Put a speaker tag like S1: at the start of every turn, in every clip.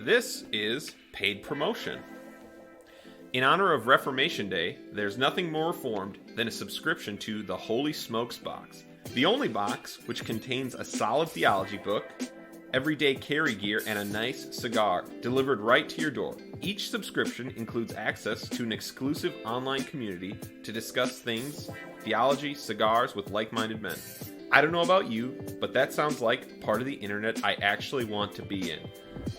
S1: This is paid promotion. In honor of Reformation Day, there's nothing more reformed than a subscription to the Holy Smokes box. The only box which contains a solid theology book, everyday carry gear, and a nice cigar delivered right to your door. Each subscription includes access to an exclusive online community to discuss things, theology, cigars with like-minded men. I don't know about you, but that sounds like part of the internet I actually want to be in.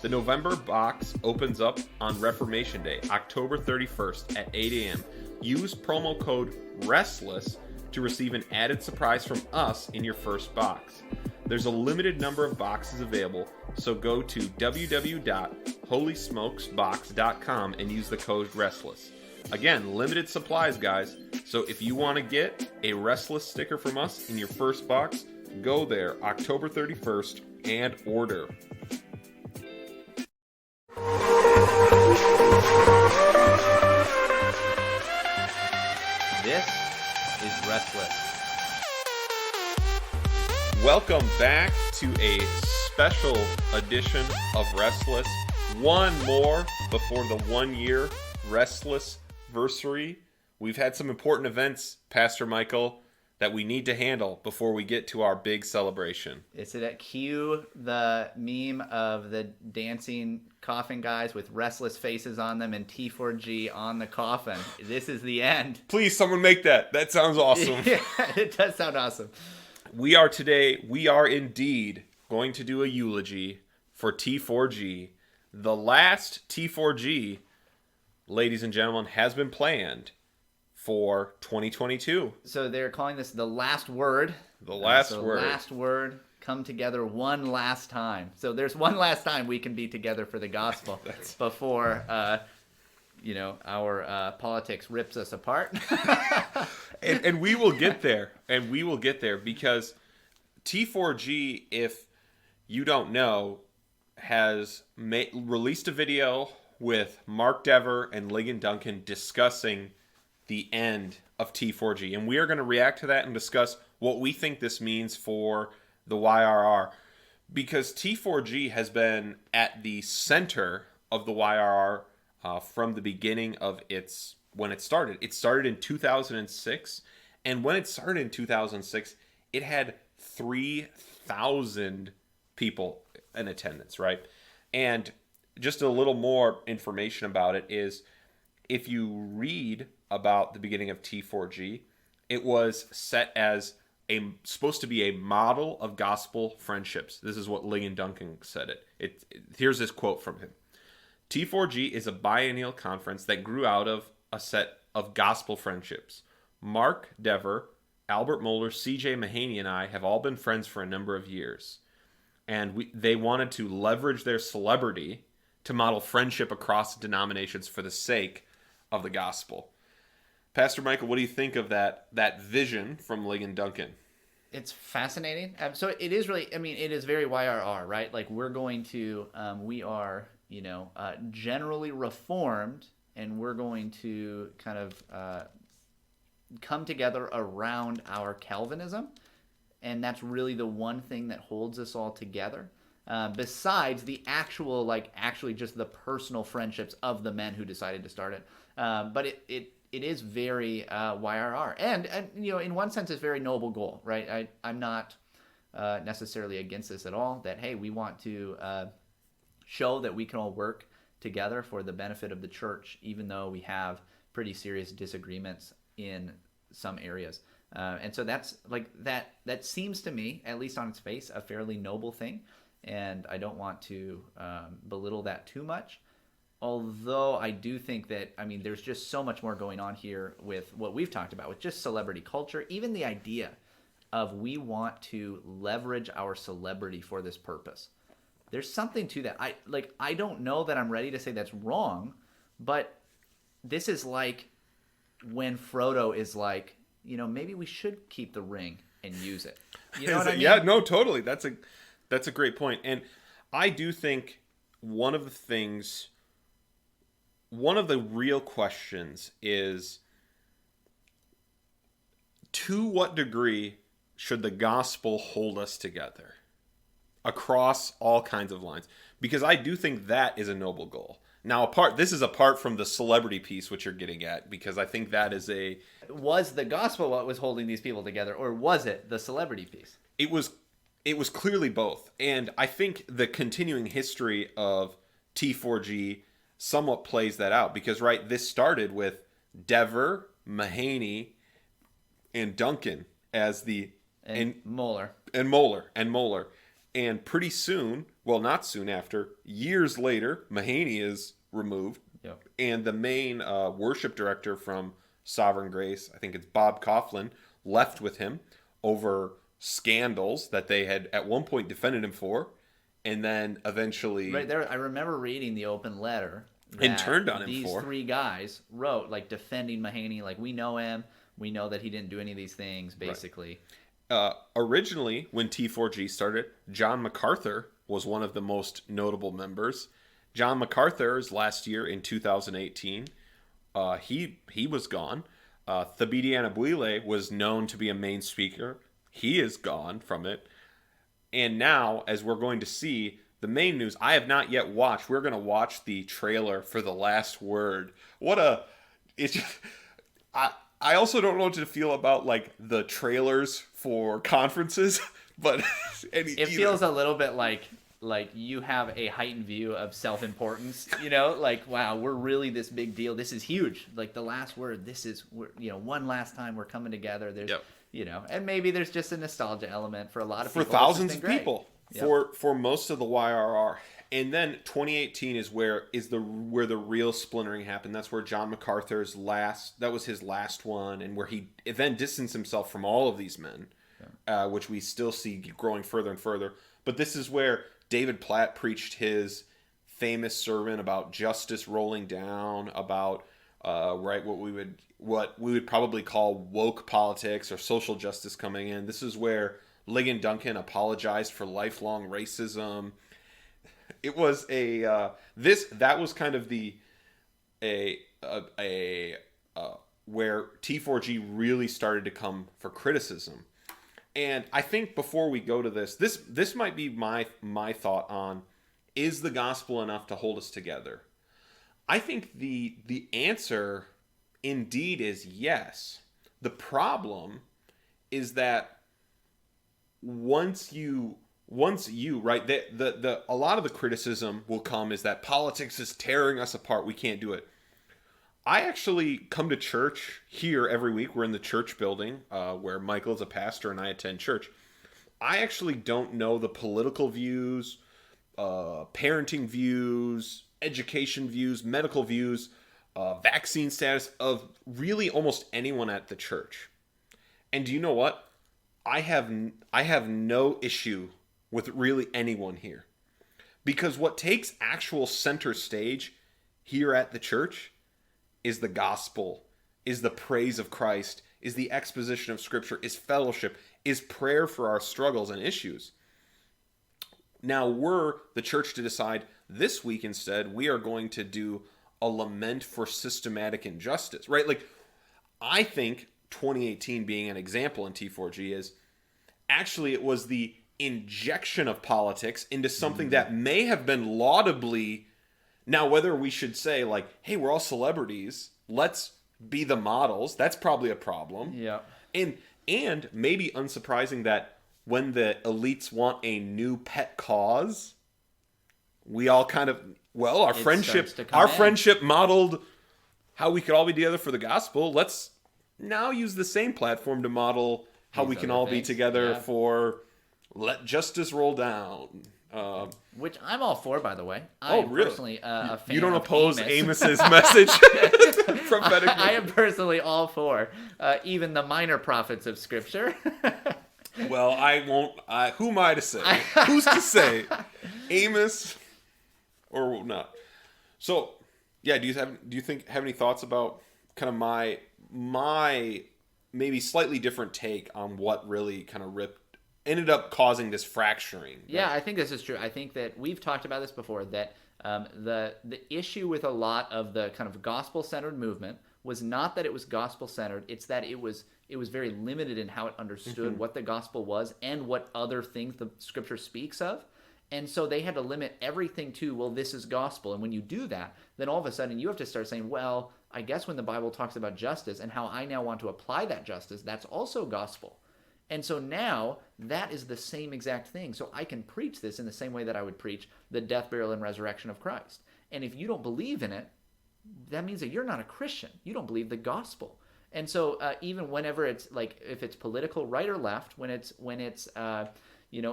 S1: The November box opens up on Reformation Day, October 31st at 8 a.m. Use promo code RESTLESS to receive an added surprise from us in your first box. There's a limited number of boxes available, so go to www.holysmokesbox.com and use the code RESTLESS. Again, limited supplies, guys, so if you want to get a Restless sticker from us in your first box, go there October 31st and order.
S2: This is Restless.
S1: Welcome back to a special edition of Restless. One more before the 1 year Restless versary. We've had some important events, Pastor Michael, that we need to handle before we get to our big celebration.
S2: Is it at cue the meme of the dancing coffin guys with restless faces on them and T4G on the coffin? This is the end.
S1: Please, someone make that. That sounds awesome.
S2: Yeah, it does sound awesome.
S1: We are indeed going to do a eulogy for T4G. The last T4G, ladies and gentlemen, has been planned for 2022.
S2: So they're calling this the last word.
S1: The last word.
S2: Last word, come together one last time. So there's one last time we can be together for the gospel before, our politics rips us apart.
S1: and we will get there. And we will get there because T4G, if you don't know, has released a video with Mark Dever and Ligon Duncan discussing the end of T4G. And we are going to react to that and discuss what we think this means for the YRR. Because T4G has been at the center of the YRR from the beginning of when it started. It started in 2006. And when it started in 2006, it had 3,000 people in attendance, right? And just a little more information about it is, if you read about the beginning of T4G, it was set as supposed to be a model of gospel friendships. This is what Ligon Duncan said it. Here's this quote from him. T4G is a biennial conference that grew out of a set of gospel friendships. Mark Dever, Albert Mohler, C.J. Mahaney, and I have all been friends for a number of years. And they wanted to leverage their celebrity to model friendship across denominations for the sake of the gospel. Pastor Michael, what do you think of that vision from Ligon Duncan?
S2: It's fascinating. So it is really, it is very YRR, right? Like we are, generally reformed, and we're going to kind of come together around our Calvinism. And that's really the one thing that holds us all together. Besides the actually just the personal friendships of the men who decided to start it. But it is very YRR. And in one sense, it's a very noble goal, right? I'm not necessarily against this at all, that, hey, we want to show that we can all work together for the benefit of the church, even though we have pretty serious disagreements in some areas. And so that's that seems to me, at least on its face, a fairly noble thing. And I don't want to belittle that too much. Although I do think that, there's just so much more going on here with what we've talked about, with just celebrity culture, even the idea of we want to leverage our celebrity for this purpose. There's something to that. I don't know that I'm ready to say that's wrong, but this is like when Frodo is like, maybe we should keep the ring and use it. You know what I mean?
S1: Yeah, no, totally. That's a great point. And I do think one of the real questions is, to what degree should the gospel hold us together across all kinds of lines? because I do think that is a noble goal. Now, this is apart from the celebrity piece, which you're getting at, because I think that is
S2: Was the gospel what was holding these people together, or was it the celebrity piece?
S1: It was clearly both, and I think the continuing history of T4G somewhat plays that out, because this started with Dever, Mahaney, and Duncan as
S2: and Moeller.
S1: And pretty soon, well, not soon after, years later, Mahaney is removed.
S2: Yep.
S1: And the main worship director from Sovereign Grace, I think it's Bob Coughlin, left with him over scandals that they had at one point defended him for. And then eventually...
S2: Right there, I remember reading the open letter
S1: and turned on him
S2: these
S1: for.
S2: Three guys wrote, defending Mahaney, we know him, we know that he didn't do any of these things, basically.
S1: Right. Originally, when T4G started, John MacArthur was one of the most notable members. John MacArthur's last year in 2018, he was gone. Thabiti Anyabwile was known to be a main speaker. He is gone from it. And now, as we're going to see, the main news, I have not yet watched. We're going to watch the trailer for The Last Word. It's just... I also don't know what to feel about the trailers for conferences, but
S2: it feels a little bit like you have a heightened view of self-importance, wow, we're really this big deal. This is huge. The Last Word, this is, one last time we're coming together. There's, and maybe there's just a nostalgia element for a lot of people.
S1: For thousands of people,
S2: yep.
S1: for most of the YRR. And then 2018 is where the real splintering happened. That's where John MacArthur's that was his last one, and where he then distanced himself from all of these men, which we still see growing further and further. But this is where David Platt preached his famous sermon about justice rolling down, about what we would probably call woke politics or social justice coming in. This is where Ligon Duncan apologized for lifelong racism. It was that was kind of where T4G really started to come for criticism. And I think before we go to this might be my thought on, is the gospel enough to hold us together? I think the answer indeed is yes. The problem is that once you right, a lot of the criticism will come is that politics is tearing us apart. We can't do it. I actually come to church here every week. We're in the church building where Michael is a pastor and I attend church. I actually don't know the political views, parenting views, education views, medical views, vaccine status of really almost anyone at the church. And do you know what? I have no issue with really anyone here. Because what takes actual center stage here at the church is the gospel, is the praise of Christ, is the exposition of Scripture, is fellowship, is prayer for our struggles and issues. Now we're the church to decide this week instead, we are going to do a lament for systematic injustice, right? I think 2018 being an example in T4G is actually it was the injection of politics into something that may have been laudably, now whether we should say hey, we're all celebrities, let's be the models, that's probably a problem.
S2: Yeah.
S1: And maybe unsurprising that when the elites want a new pet cause, we all kind of, our friendship modeled how we could all be together for the gospel. Let's now use the same platform to model how we can all be together for let justice roll down.
S2: Which I'm all for, by the way.
S1: I'm really?
S2: Personally a fan.
S1: You don't
S2: of
S1: oppose
S2: Amos's
S1: message? Prophetic.
S2: I am personally all for even the minor prophets of Scripture.
S1: Well, I won't. Who am I to say? Who's to say? Amos or not? So, yeah. Do you have any thoughts about kind of my maybe slightly different take on what really kind of ended up causing this fracturing?
S2: Yeah, I think this is true. I think that we've talked about this before, that the issue with a lot of the kind of gospel-centered movement was not that it was gospel-centered, it's that it was very limited in how it understood what the gospel was and what other things the Scripture speaks of. And so they had to limit everything to, well, this is gospel. And when you do that, then all of a sudden you have to start saying, well, I guess when the Bible talks about justice and how I now want to apply that justice, that's also gospel. And so now that is the same exact thing. So I can preach this in the same way that I would preach the death, burial, and resurrection of Christ. And if you don't believe in it, that means that you're not a Christian. You don't believe the gospel. And so even whenever it's like, if it's political, right or left, when it's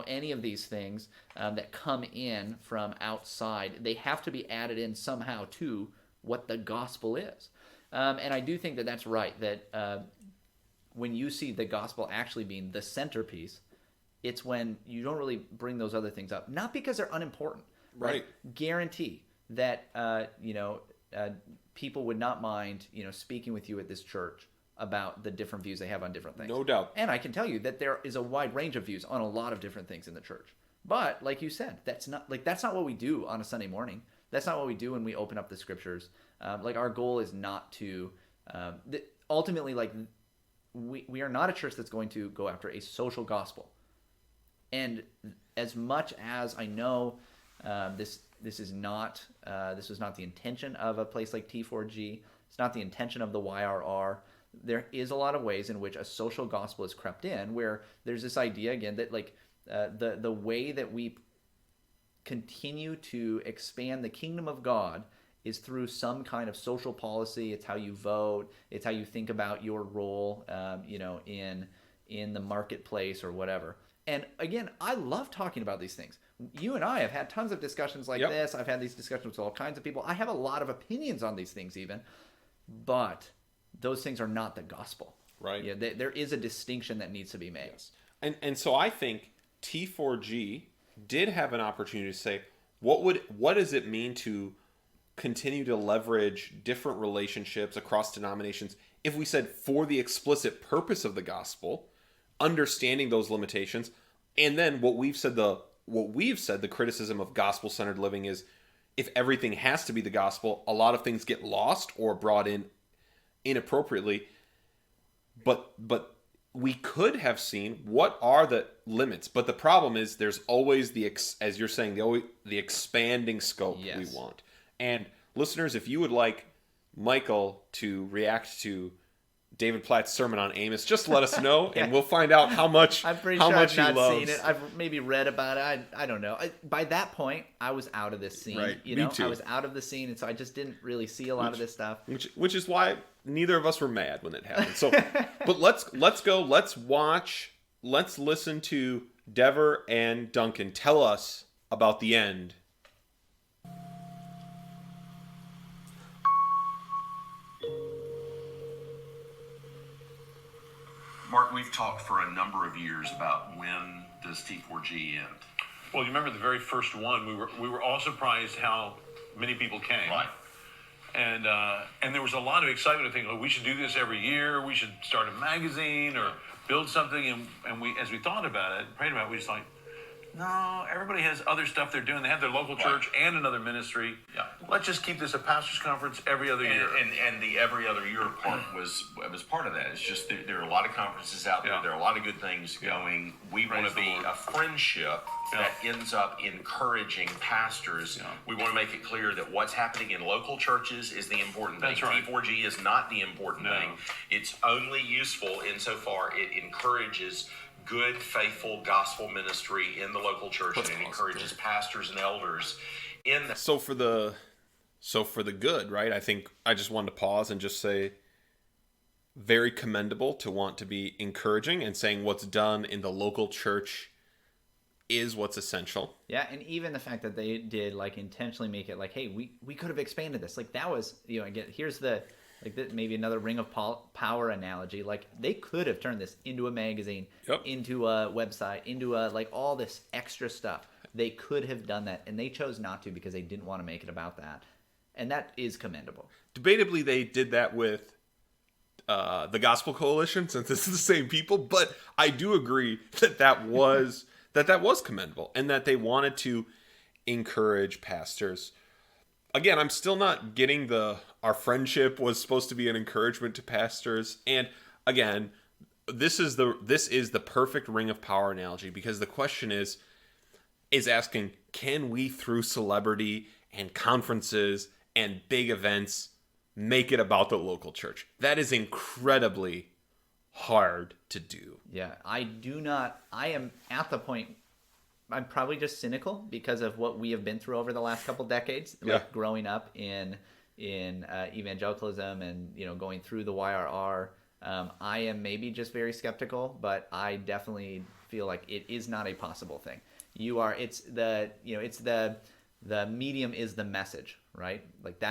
S2: any of these things that come in from outside, they have to be added in somehow to what the gospel is. And I do think that that's right, that when you see the gospel actually being the centerpiece, it's when you don't really bring those other things up. Not because they're unimportant.
S1: Right.
S2: Guarantee that, people would not mind, speaking with you at this church about the different views they have on different things.
S1: No doubt.
S2: And I can tell you that there is a wide range of views on a lot of different things in the church. But like you said, that's not what we do on a Sunday morning. That's not what we do when we open up the scriptures. Our goal is not to ultimately, we are not a church that's going to go after a social gospel. And as much as I know this was not the intention of a place like T4G, it's not the intention of the YRR. There is a lot of ways in which a social gospel has crept in, where there's this idea again that the way that we continue to expand the kingdom of God is through some kind of social policy. It's how you vote. It's how you think about your role, in the marketplace or whatever. And again, I love talking about these things. You and I have had tons of discussions like this. I've had these discussions with all kinds of people. I have a lot of opinions on these things even, but those things are not the gospel.
S1: Right.
S2: Yeah, there is a distinction that needs to be made.
S1: Yes. And so I think T4G did have an opportunity to say, what does it mean to continue to leverage different relationships across denominations if we said for the explicit purpose of the gospel, understanding those limitations, and then what we've said the criticism of gospel-centered living is, if everything has to be the gospel, a lot of things get lost or brought in inappropriately. But we could have seen what are the limits. But the problem is there's always as you're saying, the expanding scope we want. And listeners, if you would like Michael to react to David Platt's sermon on Amos, just let us know, and we'll find out how much
S2: I'm pretty
S1: how
S2: sure
S1: much
S2: I've not
S1: he loves.
S2: seen it. I've maybe read about it. I don't know. By that point, I was out of this scene.
S1: Right.
S2: Me
S1: too.
S2: I was out of the scene, and so I just didn't really see a lot of this stuff.
S1: Which is why neither of us were mad when it happened. So, but let's go. Let's watch. Let's listen to Dever and Duncan tell us about the end.
S3: Mark, we've talked for a number of years about when does T4G end.
S4: Well, you remember the very first one, we were all surprised how many people came.
S3: Right.
S4: And there was a lot of excitement to think, oh, we should do this every year, we should start a magazine or build something. And we, as we thought about it, prayed about it, we just like, no, everybody has other stuff they're doing. They have their local church and another ministry.
S3: Yeah.
S4: Let's just keep this a pastor's conference every other year.
S3: And the every other year part was part of that. It's just there are a lot of conferences out there.
S4: Yeah.
S3: There are a lot of good things going. We want
S4: Praise
S3: to
S4: the
S3: be
S4: Lord.
S3: a friendship that ends up encouraging pastors.
S4: Yeah.
S3: We want to make it clear that what's happening in local churches is the important thing.
S4: That's right.
S3: T4G is not the important
S4: No.
S3: thing. It's only useful insofar it encourages good, faithful gospel ministry in the local church, and it encourages pastors and elders in that.
S1: So for the good, right? I think I just wanted to pause and just say, very commendable to want to be encouraging and saying what's done in the local church is what's essential.
S2: Yeah, and even the fact that they did intentionally make it hey, we could have expanded this. That was, again, here's the maybe another Ring of Power analogy. They could have turned this into a magazine, into a website, into all this extra stuff. They could have done that, and they chose not to because they didn't want to make it about that. And that is commendable.
S1: Debatably, they did that with the Gospel Coalition, since this is the same people. But I do agree that was commendable, and that they wanted to encourage pastors. Again, I'm still not getting our friendship was supposed to be an encouragement to pastors. And again, this is the perfect Ring of Power analogy, because the question is asking, can we, through celebrity and conferences and big events, make it about the local church? That is incredibly hard to do.
S2: Yeah, I am at the point, I'm probably just cynical because of what we have been through over the last couple decades, like growing up in evangelicalism and, going through the YRR. I am maybe just very skeptical, but I definitely feel like it is not a possible thing. The medium is the message, right? Like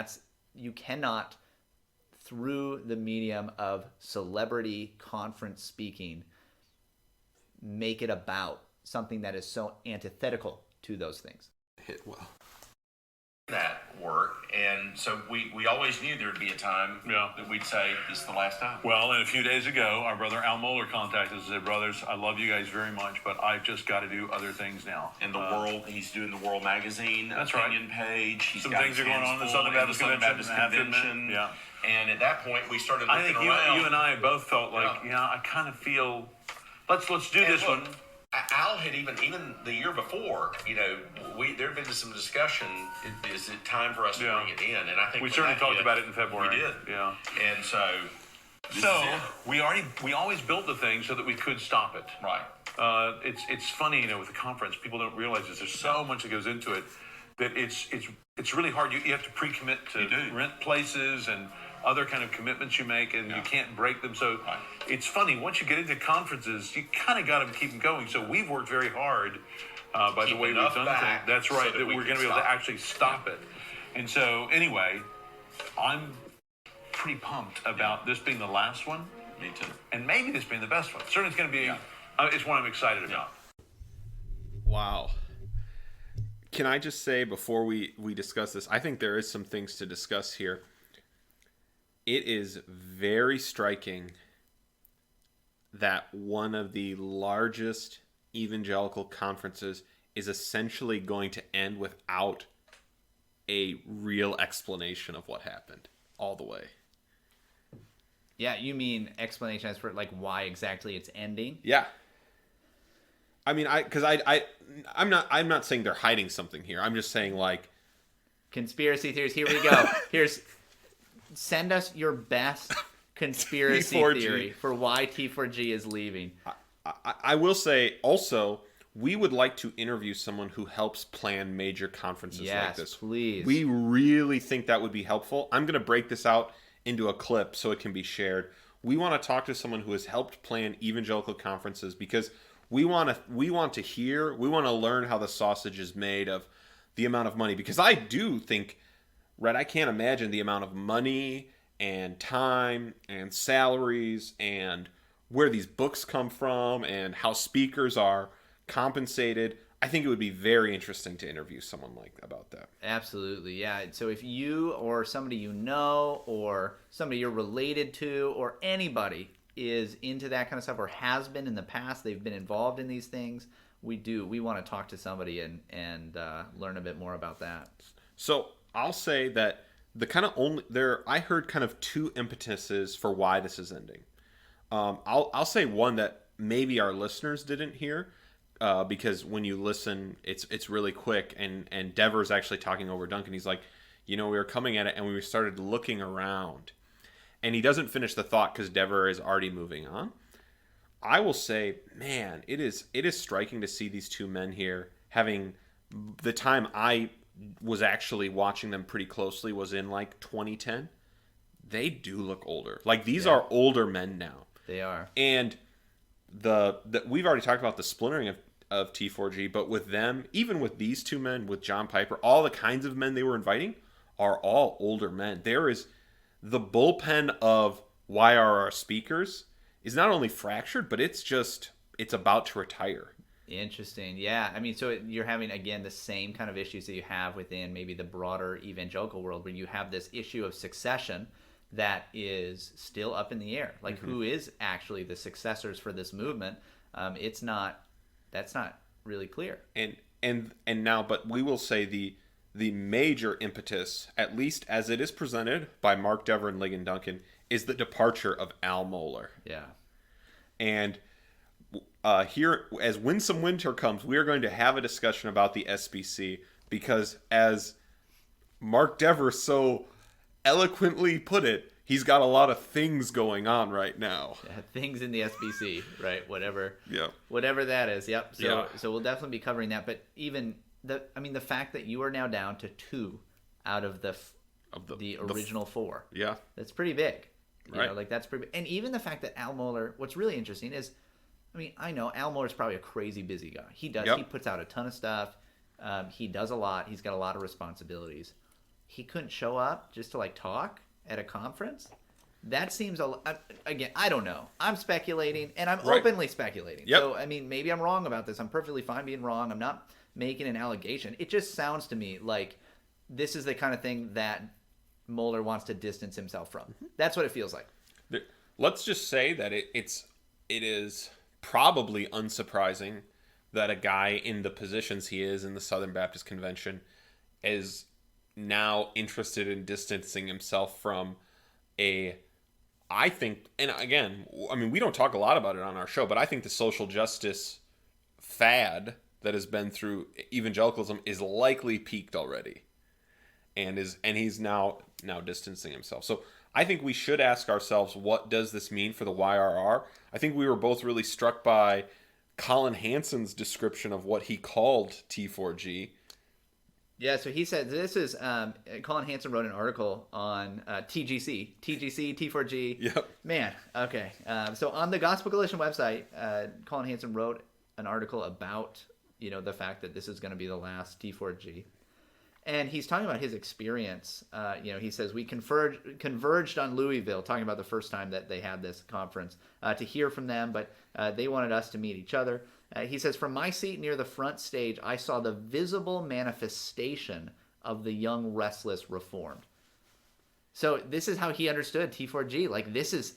S2: you cannot, through the medium of celebrity conference speaking, make it about something that is so antithetical to those things.
S1: Hit well.
S3: That work, and so we always knew there would be a time that we'd say this is the last time.
S4: Well, and a few days ago, our brother Al Mohler contacted us and said, "Brothers, I love you guys very much, but I've just got to do other things now."
S3: In the World, he's doing the World Magazine opinion page. He's
S4: Some
S3: got
S4: things are going on in the Southern Baptist Convention.
S3: Yeah. And at that point, we started looking
S4: I think you and I both felt like, I kind of feel, let's do this one.
S3: Al had even the year before, there had been some discussion. Is it time for us to bring it in? And I think
S4: we certainly talked about it in February.
S3: We did,
S4: yeah.
S3: And so
S4: we always built the thing so that we could stop it.
S3: Right.
S4: It's funny, with the conference, people don't realize this. There's so much that goes into it that it's really hard. You have to pre-commit to rent places and other kind of commitments you make, and you can't break them. So it's funny, once you get into conferences, you kind of got to keep them going. So we've worked very hard by the way we've done things. That's right, that we're going to be able to actually stop it. And so anyway, I'm pretty pumped about this being the last one.
S3: Me too.
S4: And maybe this being the best one. Certainly it's going to be, it's one I'm excited about.
S1: Wow. Can I just say before we discuss this, I think there is some things to discuss here. It is very striking that one of the largest evangelical conferences is essentially going to end without a real explanation of what happened all the way.
S2: Yeah, you mean explanation as for why exactly it's ending?
S1: Yeah. I mean, I'm not saying they're hiding something here. I'm just saying
S2: conspiracy theories. Here we go. Send us your best conspiracy
S1: T4G.
S2: theory for why T4G is leaving.
S1: I will say also, we would like to interview someone who helps plan major conferences like this.
S2: Yes, please.
S1: We really think that would be helpful. I'm going to break this out into a clip so it can be shared. We want to talk to someone who has helped plan evangelical conferences because we want to learn how the sausage is made of the amount of money. Because I do think, Red, I can't imagine the amount of money and time and salaries and where these books come from and how speakers are compensated. I think it would be very interesting to interview someone about that.
S2: Absolutely, yeah. So if you or somebody you know or somebody you're related to or anybody is into that kind of stuff or has been in the past, they've been involved in these things, we want to talk to somebody and learn a bit more about that.
S1: So I'll say that I heard kind of two impetuses for why this is ending. I'll say one that maybe our listeners didn't hear, because when you listen, it's really quick. And Dever's actually talking over Duncan. He's like, we were coming at it and we started looking around, and he doesn't finish the thought because Dever is already moving on. I will say, man, it is striking to see these two men here having the time I was actually watching them pretty closely was in 2010. They do look older. These are older men now.
S2: They are.
S1: And we've already talked about the splintering of T4G, but with them, even with these two men, with John Piper, all the kinds of men they were inviting are all older men. There is the bullpen of YRR speakers is not only fractured, but it's about to retire.
S2: Interesting. Yeah. I mean, so you're having, again, the same kind of issues that you have within maybe the broader evangelical world where you have this issue of succession that is still up in the air. Who is actually the successors for this movement? That's not really clear.
S1: And now, but we will say the major impetus, at least as it is presented by Mark Dever and Ligon Duncan, is the departure of Al Mohler.
S2: Yeah.
S1: And here, as Winsome Winter comes, we are going to have a discussion about the SBC, because as Mark Dever so eloquently put it, he's got a lot of things going on right now.
S2: Yeah, things in the SBC, right? Whatever that is. Yep. So we'll definitely be covering that. But even the fact that you are now down to 2 out of the original 4.
S1: Yeah.
S2: That's pretty big. You
S1: Right.
S2: know, like that's pretty big. And even the fact that Al Mohler, what's really interesting is, I mean, I know Al Mohler's probably a crazy busy guy. He puts out a ton of stuff. He does a lot. He's got a lot of responsibilities. He couldn't show up just to like talk at a conference. That seems again, I don't know. I'm speculating, and I'm openly speculating.
S1: Yep.
S2: So I mean, maybe I'm wrong about this. I'm perfectly fine being wrong. I'm not making an allegation. It just sounds to me like this is the kind of thing that Mohler wants to distance himself from. That's what it feels like.
S1: Let's just say that it is probably unsurprising that a guy in the positions he is in the Southern Baptist Convention is now interested in distancing himself from I think, and again, I mean, we don't talk a lot about it on our show, but I think the social justice fad that has been through evangelicalism is likely peaked already, and he's now distancing himself. So I think we should ask ourselves, what does this mean for the YRR? I think we were both really struck by Colin Hansen's description of what he called T4G.
S2: Yeah, so he said this is Colin Hansen wrote an article on TGC, T4G.
S1: Yep.
S2: Man, okay. So on the Gospel Coalition website, Colin Hansen wrote an article about the fact that this is going to be the last T4G, and he's talking about his experience. He says we converged on Louisville, talking about the first time that they had this conference, to hear from them, but they wanted us to meet each other. He says, from my seat near the front stage, I saw the visible manifestation of the young, restless, reformed. So this is how he understood T4G. Like this is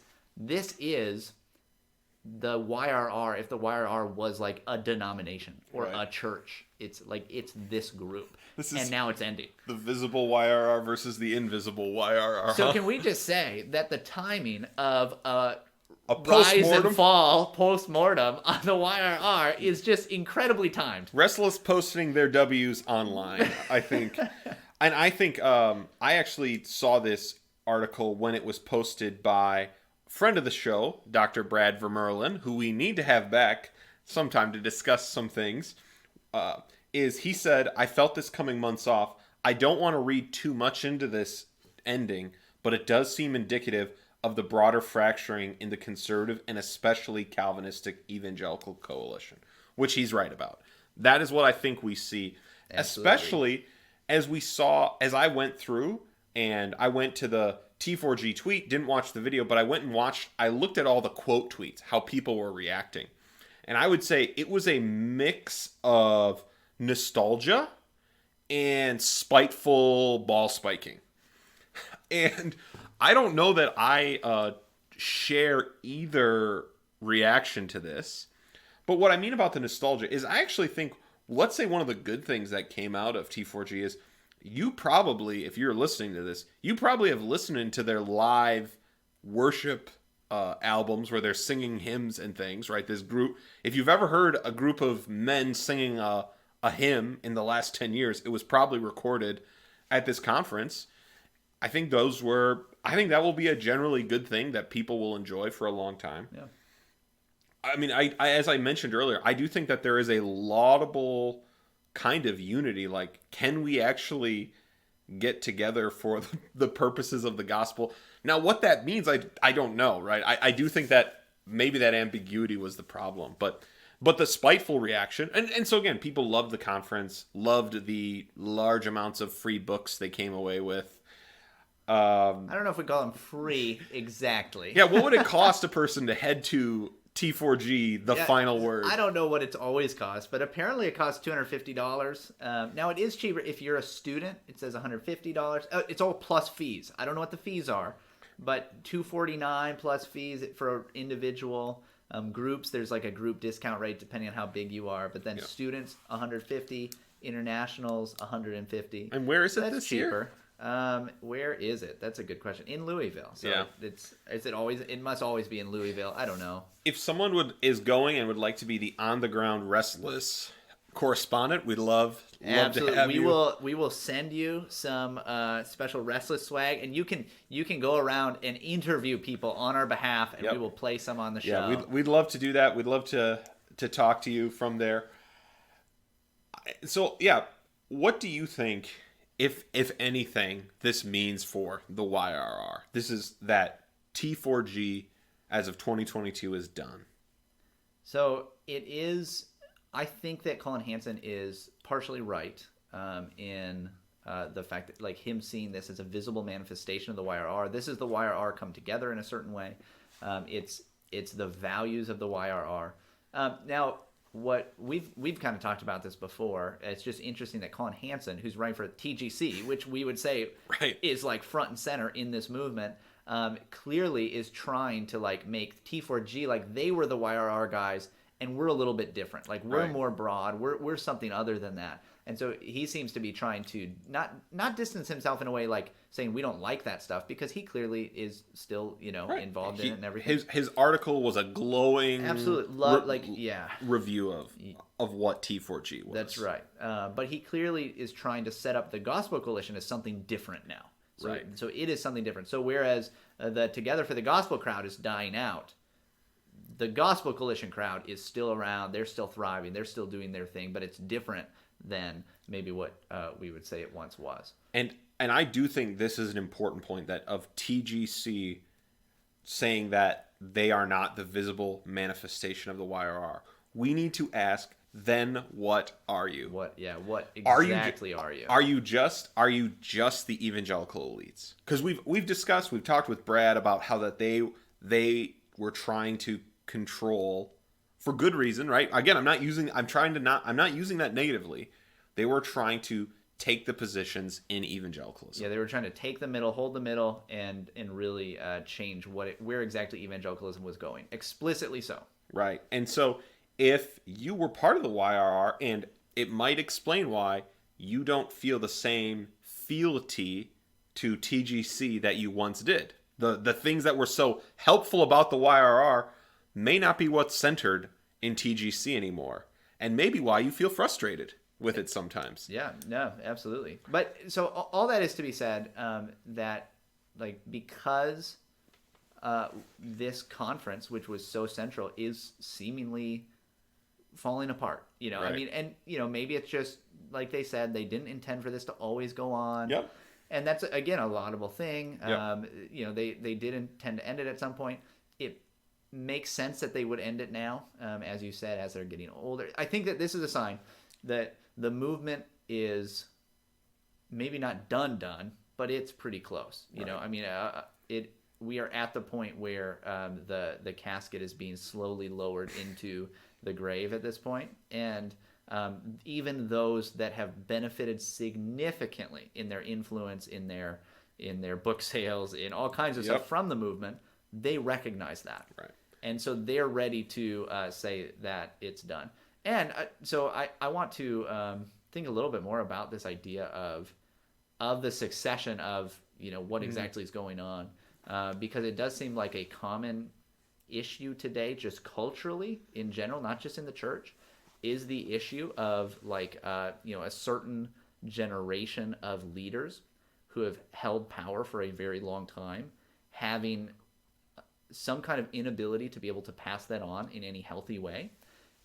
S2: the YRR. If the YRR was like a denomination or a church, it's this group. And now it's ending.
S1: The visible YRR versus the invisible YRR.
S2: So can we just say that the timing of a
S1: post-mortem?
S2: Rise and fall post-mortem on the YRR is just incredibly timed.
S1: Restless posting their W's online, I think. And I think I actually saw this article when it was posted by friend of the show, Dr. Brad Vermerlin, who we need to have back sometime to discuss some things. He said, I felt this coming months off. I don't want to read too much into this ending, but it does seem indicative of the broader fracturing in the conservative and especially Calvinistic evangelical coalition, which he's right about. That is what I think we see, especially as I went through and I went to the T4G tweet, didn't watch the video, but I looked at all the quote tweets, how people were reacting. And I would say it was a mix of nostalgia and spiteful ball spiking. And I don't know that I share either reaction to this, but what I mean about the nostalgia is I actually think, let's say one of the good things that came out of T4G is you probably, if you're listening to this, you probably have listened to their live worship albums where they're singing hymns and things, right? This group, if you've ever heard a group of men singing a hymn in the last 10 years, it was probably recorded at this conference. I think that will be a generally good thing that people will enjoy for a long time.
S2: Yeah.
S1: I mean, I as I mentioned earlier, I do think that there is a laudable kind of unity. Like, can we actually get together for the purposes of the gospel? Now, what that means, I don't know, right? I do think that maybe that ambiguity was the problem, but the spiteful reaction, and so again, people loved the conference, loved the large amounts of free books they came away with.
S2: I don't know if we call them free exactly.
S1: Yeah, what would it cost a person to head to T4G, the final word?
S2: I don't know what it's always cost, but apparently it costs $250. Now it is cheaper if you're a student. It says $150. It's all plus fees. I don't know what the fees are, but $249 plus fees for individual groups. There's like a group discount rate depending on how big you are, but then students $150, internationals $150.
S1: And where is it
S2: That's
S1: this
S2: cheaper.
S1: year?
S2: Where is it? That's a good question. In Louisville. So
S1: Yeah.
S2: It must always be in Louisville. I don't know.
S1: If someone is going and would like to be the on the ground Restless correspondent, we'd love
S2: Absolutely.
S1: to have you.
S2: We will send you some special Restless swag, and you can go around and interview people on our behalf, and
S1: Yep.
S2: we will play some on the show.
S1: Yeah, we'd love to do that. We'd love to talk to you from there. So yeah, what do you think, if anything, this means for the YRR? This is that T4G as of 2022 is done.
S2: So it is. I think that Colin Hansen is partially right in the fact that, like, him seeing this as a visible manifestation of the YRR. This is the YRR come together in a certain way. It's the values of the YRR. Now, what we've kind of talked about this before. It's just interesting that Colin Hansen, who's running for TGC, which we would say is like front and center in this movement, clearly is trying to like make T4G like they were the YRR guys. And we're a little bit different. Like, we're more broad. We're something other than that. And so he seems to be trying to not distance himself in a way like saying we don't like that stuff, because he clearly is still, involved in it and everything.
S1: His article was a glowing review of what T4G was.
S2: That's right. But he clearly is trying to set up the Gospel Coalition as something different now. So it is something different. So whereas the Together for the Gospel crowd is dying out, the Gospel Coalition crowd is still around. They're still thriving. They're still doing their thing, but it's different than maybe what we would say it once was.
S1: And I do think this is an important point, that of TGC saying that they are not the visible manifestation of the YRR. We need to ask, then what are you?
S2: What exactly are you?
S1: Are you just the evangelical elites? Because we've talked with Brad about how that they were trying to control, for good reason, right? Again, I'm not using that negatively. They were trying to take the positions in evangelicalism.
S2: Yeah, they were trying to take the middle, hold the middle, and really change where exactly evangelicalism was going. Explicitly so.
S1: Right. And so if you were part of the YRR, and it might explain why you don't feel the same fealty to TGC that you once did. The things that were so helpful about the YRR may not be what's centered in TGC anymore, and maybe why you feel frustrated with it sometimes.
S2: Yeah, no, absolutely. But so all that is to be said, that like because this conference, which was so central, is seemingly falling apart. Right. I mean, and maybe it's just like they said, they didn't intend for this to always go on.
S1: Yep.
S2: And that's, again, a laudable thing.
S1: Yep.
S2: They did intend to end it at some point. It makes sense that they would end it now, as you said, as they're getting older. I think that this is a sign that the movement is maybe not done, but it's pretty close.
S1: Right.
S2: I mean, we are at the point where the casket is being slowly lowered into the grave at this point, and even those that have benefited significantly in their influence, in their book sales, in all kinds of stuff from the movement, they recognize that.
S1: Right.
S2: And so they're ready to say that it's done. And so I want to think a little bit more about this idea of the succession of what exactly is going on, because it does seem like a common issue today, just culturally in general, not just in the church, is the issue of like a certain generation of leaders who have held power for a very long time, having some kind of inability to be able to pass that on in any healthy way.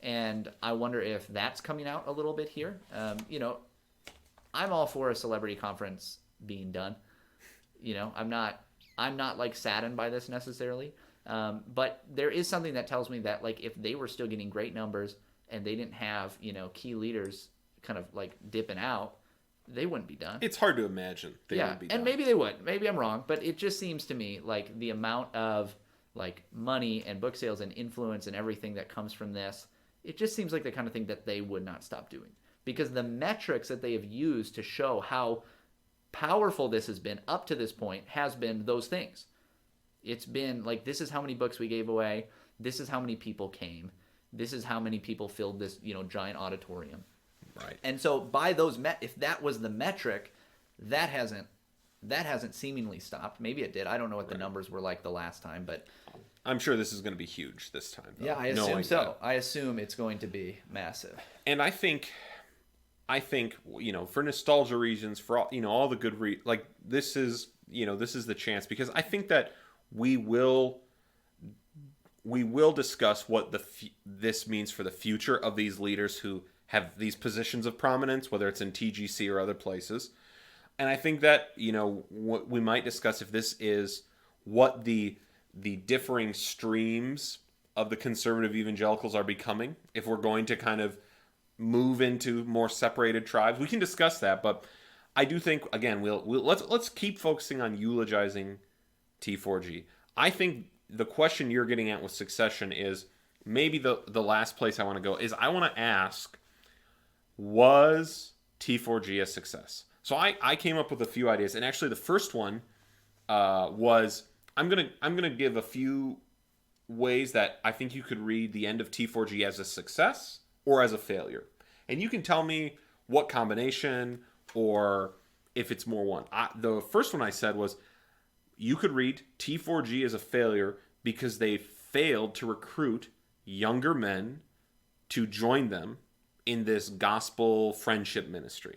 S2: And I wonder if that's coming out a little bit here. I'm all for a celebrity conference being done. I'm not like saddened by this necessarily. But there is something that tells me that like if they were still getting great numbers and they didn't have, key leaders kind of like dipping out, they wouldn't be done.
S1: It's hard to imagine they would be done.
S2: And maybe they would. Maybe I'm wrong, but it just seems to me like the amount of like money and book sales and influence and everything that comes from this, it just seems like the kind of thing that they would not stop doing, because the metrics that they have used to show how powerful this has been up to this point has been those things. It's been like, this is how many books we gave away. This is how many people came. This is how many people filled this, giant auditorium.
S1: Right.
S2: And so by those, if that was the metric, that hasn't that hasn't seemingly stopped. Maybe it did. I don't know what the numbers were like the last time, but
S1: I'm sure this is going to be huge this time. Though,
S2: yeah, I assume so.
S1: That.
S2: I assume it's going to be massive.
S1: And I think, for nostalgia reasons, for all, all the good this is the chance, because I think that we will discuss what this means for the future of these leaders who have these positions of prominence, whether it's in TGC or other places. And I think that, what we might discuss if this is what the differing streams of the conservative evangelicals are becoming, if we're going to kind of move into more separated tribes. We can discuss that, but I do think, again, let's keep focusing on eulogizing T4G. I think the question you're getting at with succession is maybe the last place I want to go is I want to ask, was T4G a success? So I came up with a few ideas, and actually the first one was I'm gonna give a few ways that I think you could read the end of T4G as a success or as a failure, and you can tell me what combination or if it's more one. The first one I said was you could read T4G as a failure because they failed to recruit younger men to join them in this gospel friendship ministry.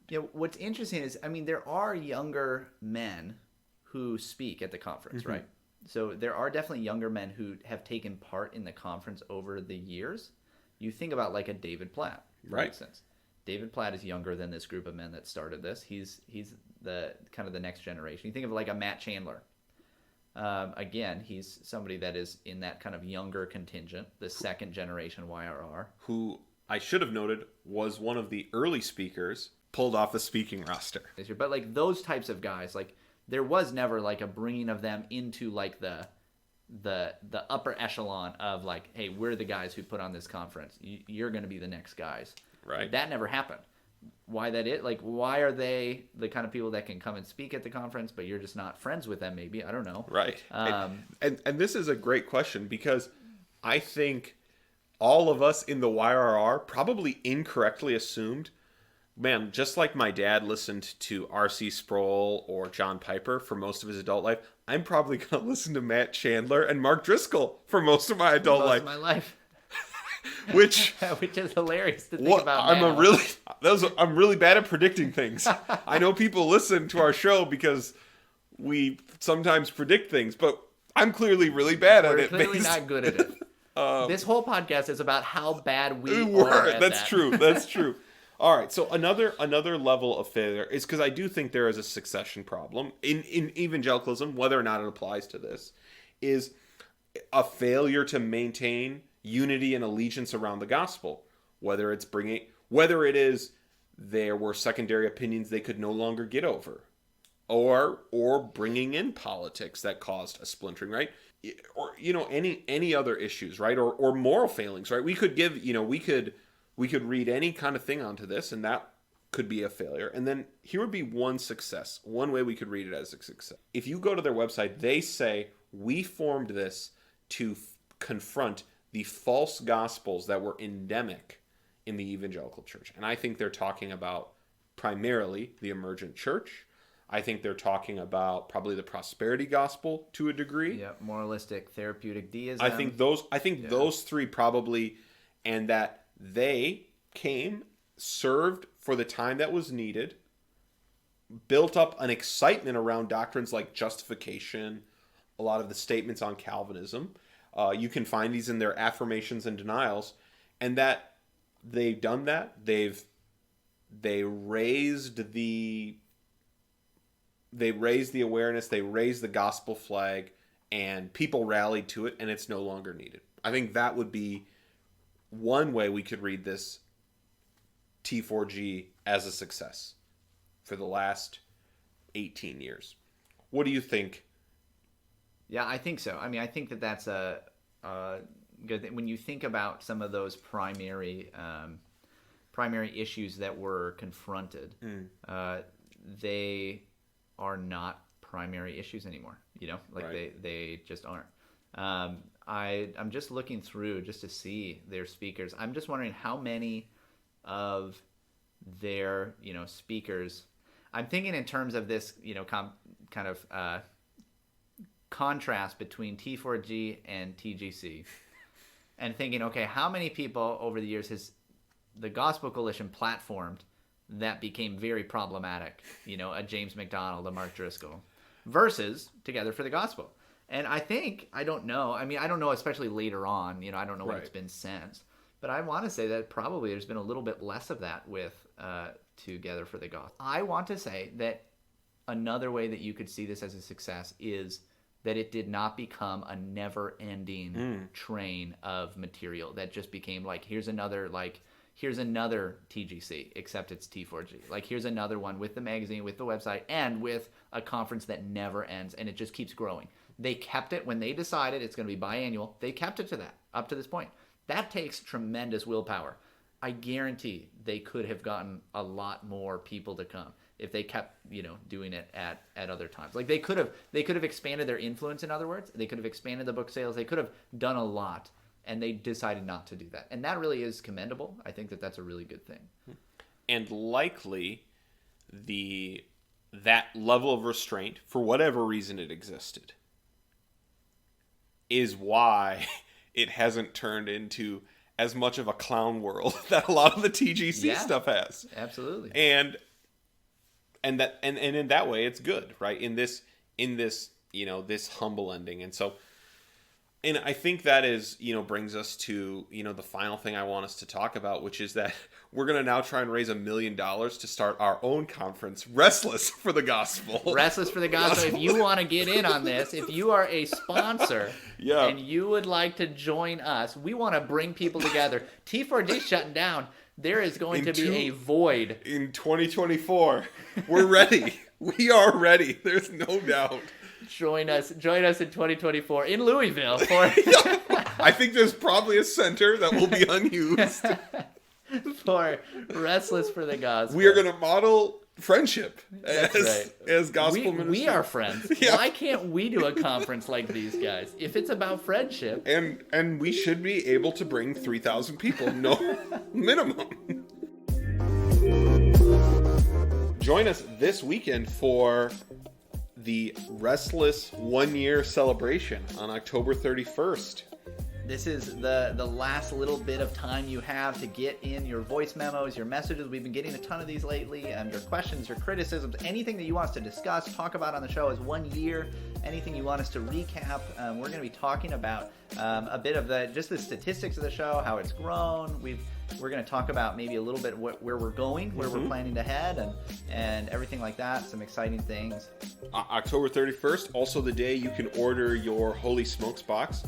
S2: Yeah, what's interesting is, there are younger men who speak at the conference, right? So there are definitely younger men who have taken part in the conference over the years. You think about like a David Platt, for instance. David Platt is younger than this group of men that started this. He's the kind of the next generation. You think of like a Matt Chandler. Again, he's somebody that is in that kind of younger contingent, the second generation YRR.
S1: Who I should have noted was one of the early speakers pulled off the speaking roster.
S2: But like those types of guys, like there was never like a bringing of them into like the upper echelon of like, hey, we're the guys who put on this conference. You're going to be the next guys.
S1: Right.
S2: That never happened. Why that is? Like, why are they the kind of people that can come and speak at the conference, but you're just not friends with them? Maybe, I don't know.
S1: Right. And this is a great question, because I think all of us in the YRR probably incorrectly assumed, man, just like my dad listened to R.C. Sproul or John Piper for most of his adult life, I'm probably going to listen to Matt Chandler and Mark Driscoll for most of my adult life.
S2: Most of my life.
S1: Which
S2: is hilarious to think about.
S1: I'm really bad at predicting things. I know people listen to our show because we sometimes predict things, but I'm clearly really bad at it.
S2: We're clearly not good at it. This whole podcast is about how bad we
S1: were.
S2: are at
S1: That's
S2: that.
S1: true. That's true. All right. So another level of failure is because I do think there is a succession problem in evangelicalism, whether or not it applies to this, is a failure to maintain unity and allegiance around the gospel. Whether it is there were secondary opinions they could no longer get over, or bringing in politics that caused a splintering, right? Or any other issues, right? Or moral failings, right? We could read any kind of thing onto this, and that could be a failure. And then here would be one success. One way we could read it as a success. If you go to their website, they say, we formed this to confront the false gospels that were endemic in the evangelical church. And I think they're talking about primarily the emergent church. I think they're talking about probably the prosperity gospel to a degree.
S2: Yeah, moralistic, therapeutic deism.
S1: I think those three probably, and that they came, served for the time that was needed, built up an excitement around doctrines like justification, a lot of the statements on Calvinism. You can find these in their affirmations and denials, and that they've done that. They raised the awareness, they raised the gospel flag, and people rallied to it, and it's no longer needed. I think that would be one way we could read this T4G as a success for the last 18 years. What do you think?
S2: Yeah, I think so. I think that that's a good thing. When you think about some of those primary issues that were confronted, they are not primary issues anymore. Right. They just aren't. I'm just looking through just to see their speakers. I'm just wondering how many of their speakers. I'm thinking in terms of this, kind of contrast between T4G and TGC, and thinking, okay, how many people over the years has the Gospel Coalition platformed that became very problematic? A James McDonald, a Mark Driscoll, versus Together for the Gospel. And I don't know. I mean, I don't know, especially later on. I don't know what it's been since. But I want to say that probably there's been a little bit less of that with Together for the Gospel. I want to say that another way that you could see this as a success is that it did not become a never-ending train of material that just became like, here's another TGC, except it's T4G. Like, here's another one with the magazine, with the website, and with a conference that never ends, and it just keeps growing. They kept it when they decided it's going to be biannual. They kept it to that up to this point. That takes tremendous willpower. I guarantee they could have gotten a lot more people to come if they kept, doing it at other times. Like, they could have expanded their influence, in other words. They could have expanded the book sales. They could have done a lot, and they decided not to do that. And that really is commendable. I think that that's a really good thing.
S1: And likely that level of restraint, for whatever reason it existed, is why it hasn't turned into as much of a clown world that a lot of the TGC stuff has.
S2: Absolutely.
S1: And in that way it's good, right? In this this humble ending. And I think that is, brings us to, the final thing I want us to talk about, which is that we're going to now try and raise $1 million to start our own conference, Restless for the Gospel.
S2: Restless for the Gospel. If you want to get in on this, if you are a sponsor and you would like to join us, we want to bring people together. T4G shutting down. There is going to be a void. In
S1: 2024, we're ready. We are ready. There's no doubt.
S2: Join us in 2024 in Louisville.
S1: I think there's probably a center that will be unused.
S2: For Restless for the Gospel.
S1: We are going to model friendship as gospel ministry.
S2: We are friends. Yeah. Why can't we do a conference like these guys? If it's about friendship.
S1: And we should be able to bring 3,000 people, no minimum. Join us this weekend for the Restless 1-year celebration on October 31st.
S2: This is the last little bit of time you have to get in your voice memos, your messages. We've been getting a ton of these lately. Your questions, your criticisms, anything that you want us to discuss, talk about on the show is 1 year. Anything you want us to recap. We're going to be talking about a bit of the statistics of the show, how it's grown. We're going to talk about maybe a little bit where we're going, where we're planning to head, and everything like that. Some exciting things.
S1: October 31st, also the day you can order your Holy Smokes box.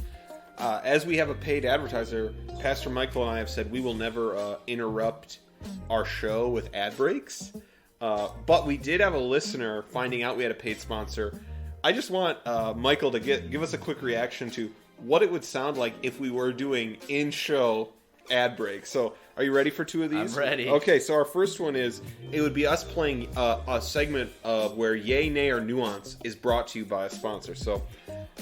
S1: As we have a paid advertiser, Pastor Michael and I have said we will never interrupt our show with ad breaks. But we did have a listener finding out we had a paid sponsor. I just want Michael to give us a quick reaction to what it would sound like if we were doing in-show ad breaks. So, are you ready for 2 of these?
S2: I'm ready.
S1: Okay, so our first one is, it would be us playing a segment of where yay, nay, or nuance is brought to you by a sponsor. So,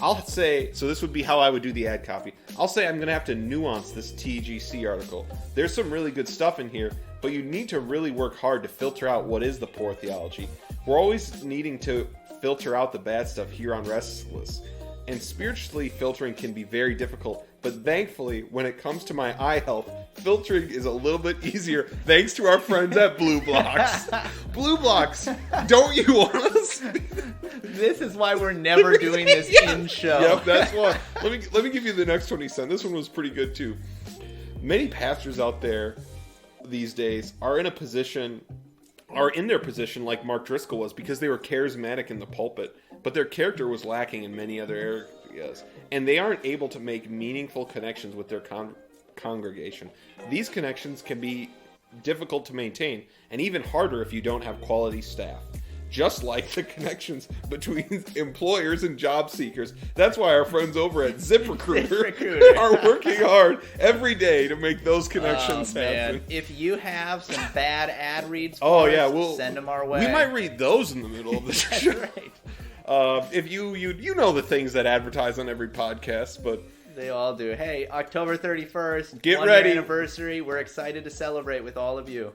S1: I'll say, so this would be how I would do the ad copy. I'll say I'm going to have to nuance this TGC article. There's some really good stuff in here, but you need to really work hard to filter out what is the poor theology. We're always needing to filter out the bad stuff here on Restless. And spiritually filtering can be very difficult, but thankfully, when it comes to my eye health, filtering is a little bit easier thanks to our friends at Blue Blocks. Blue Blocks, don't you want us?
S2: This is why we're never doing this in-show.
S1: Yep, that's why. Let me give you the next one he sent. This one was pretty good too. Many pastors out there these days are in their position like Mark Driscoll was, because they were charismatic in the pulpit, but their character was lacking in many other areas, and they aren't able to make meaningful connections with their congregation. These connections can be difficult to maintain, and even harder if you don't have quality staff. Just like the connections between employers and job seekers. That's why our friends over at ZipRecruiter are working hard every day to make those connections happen.
S2: If you have some bad ad reads
S1: we'll
S2: send them our way.
S1: We might read those in the middle of the show.
S2: Right.
S1: If you know the things that advertise on every podcast, but
S2: they all do. Hey, October 31st,
S1: get ready.
S2: Anniversary. We're excited to celebrate with all of you.